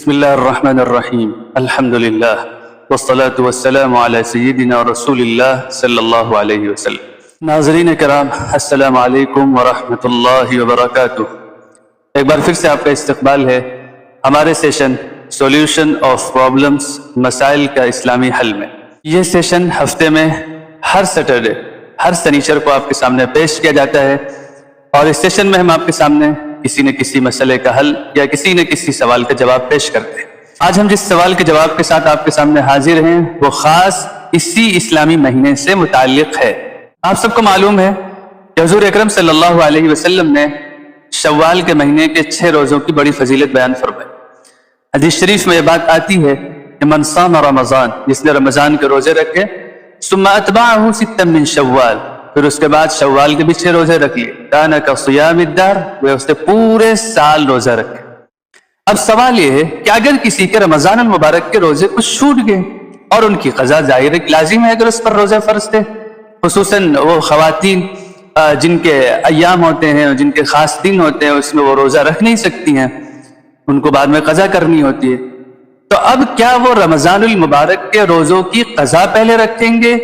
بسم اللہ الرحمن الرحیم الحمدللہ والصلاة والسلام علی سیدنا رسول اللہ صلی اللہ علیہ وسلم۔ ناظرین کرام السلام علیکم ورحمۃ اللہ وبرکاتہ۔ ایک بار پھر سے آپ کا استقبال ہے ہمارے سیشن سولوشن آف پرابلمز، مسائل کا اسلامی حل میں۔ یہ سیشن ہفتے میں ہر سیٹرڈے ہر سنیچر کو آپ کے سامنے پیش کیا جاتا ہے، اور اس سیشن میں ہم آپ کے سامنے کسی نہ کسی مسئلے کا حل یا کسی نہ کسی سوال کا جواب پیش کرتے ہیں۔ آج ہم جس سوال کے جواب کے ساتھ آپ کے سامنے حاضر ہیں وہ خاص اسی اسلامی مہینے سے متعلق ہے۔ آپ سب کو معلوم ہے کہ حضور اکرم صلی اللہ علیہ وسلم نے شوال کے مہینے کے 6 روزوں کی بڑی فضیلت بیان فرمائی۔ حدیث شریف میں یہ بات آتی ہے کہ من صام رمضان، جس نے رمضان کے روزے رکھے، ثم اتبعہ 6 من شوال، پھر اس کے بعد شوال کے بھی 6 روزے رکھ لیے، کان کصیام الدہر، وہ اس نے پورے سال روزہ رکھے۔ اب سوال یہ ہے کہ اگر کسی کے رمضان المبارک کے روزے کچھ چھوٹ گئے اور ان کی قضا ظاہر ہے، لازم ہے اگر اس پر روزہ فرض تھے، خصوصاً وہ خواتین جن کے ایام ہوتے ہیں، جن کے خاص دن ہوتے ہیں، اس میں وہ روزہ رکھ نہیں سکتی ہیں، ان کو بعد میں قضا کرنی ہوتی ہے، تو اب کیا وہ رمضان المبارک کے روزوں کی قضا پہلے رکھیں گے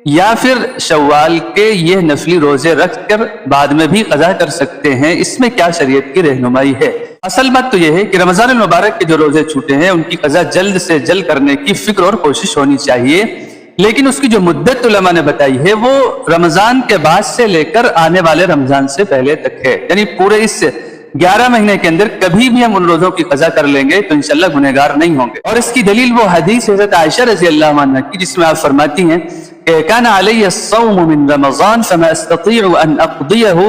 یا پھر شوال کے یہ نفلی روزے رکھ کر بعد میں بھی قضا کر سکتے ہیں؟ اس میں کیا شریعت کی رہنمائی ہے؟ اصل بات تو یہ ہے کہ رمضان المبارک کے جو روزے چھوٹے ہیں ان کی قضا جلد سے جلد کرنے کی فکر اور کوشش ہونی چاہیے، لیکن اس کی جو مدت علماء نے بتائی ہے وہ رمضان کے بعد سے لے کر آنے والے رمضان سے پہلے تک ہے، یعنی پورے اس 11 مہینے کے اندر کبھی بھی ہم ان روزوں کی قضا کر لیں گے تو انشاءاللہ گنہگار نہیں ہوں گے۔ اور اس کی دلیل وہ حدیث حضرت عائشہ رضی اللہ عنہا کی جس میں آپ فرماتی ہیں کہ کان علی الصوم من رمضان فما استطيع ان اقضيه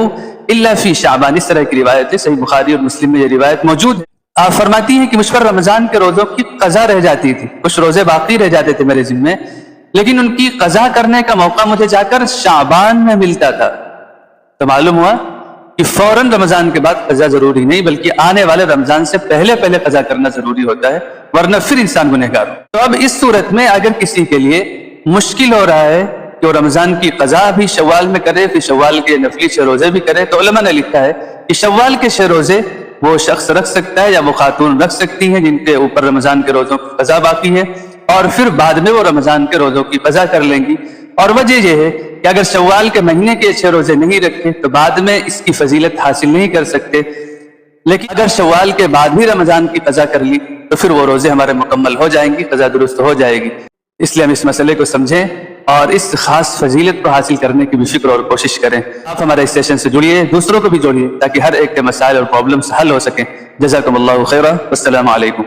الا في شعبان، اس طرح کی روایت ہے، صحیح بخاری اور مسلم میں یہ روایت موجود ہے۔ آپ فرماتی ہیں کہ مجھ پر رمضان کے روزوں کی قضا رہ جاتی تھی، کچھ روزے باقی رہ جاتے تھے میرے ذمہ، لیکن ان کی قضا کرنے کا موقع مجھے جا کر شعبان میں ملتا تھا۔ تو معلوم ہوا کہ فوراً رمضان کے بعد قضا ضروری نہیں، بلکہ آنے والے رمضان سے پہلے قضا کرنا ضروری ہوتا ہے، ورنہ پھر انسان گنہگار ہو۔ تو اب اس صورت میں اگر کسی کے لیے مشکل ہو رہا ہے کہ وہ رمضان کی قضا بھی شوال میں کرے، پھر شوال کے نفلی 6 روزے بھی کرے، تو علماء نے لکھا ہے کہ شوال کے 6 روزے وہ شخص رکھ سکتا ہے یا وہ خاتون رکھ سکتی ہیں جن کے اوپر رمضان کے روزوں کی قضا باقی ہے، اور پھر بعد میں وہ رمضان کے روزوں کی قضا کر لیں گی۔ اور وجہ یہ ہے کہ اگر شوال کے مہینے کے 6 روزے نہیں رکھے تو بعد میں اس کی فضیلت حاصل نہیں کر سکتے، لیکن اگر شوال کے بعد بھی رمضان کی قضا کر لی تو پھر وہ روزے ہمارے مکمل ہو جائیں گی، قضا درست ہو جائے گی۔ اس لیے ہم اس مسئلے کو سمجھیں اور اس خاص فضیلت کو حاصل کرنے کی بھی فکر اور کوشش کریں۔ آپ ہمارے اس سیشن سے جڑیے، دوسروں کو بھی جوڑیے تاکہ ہر ایک کے مسائل اور پرابلمز حل ہو سکیں۔ جزاکم اللہ خیرا، والسلام علیکم۔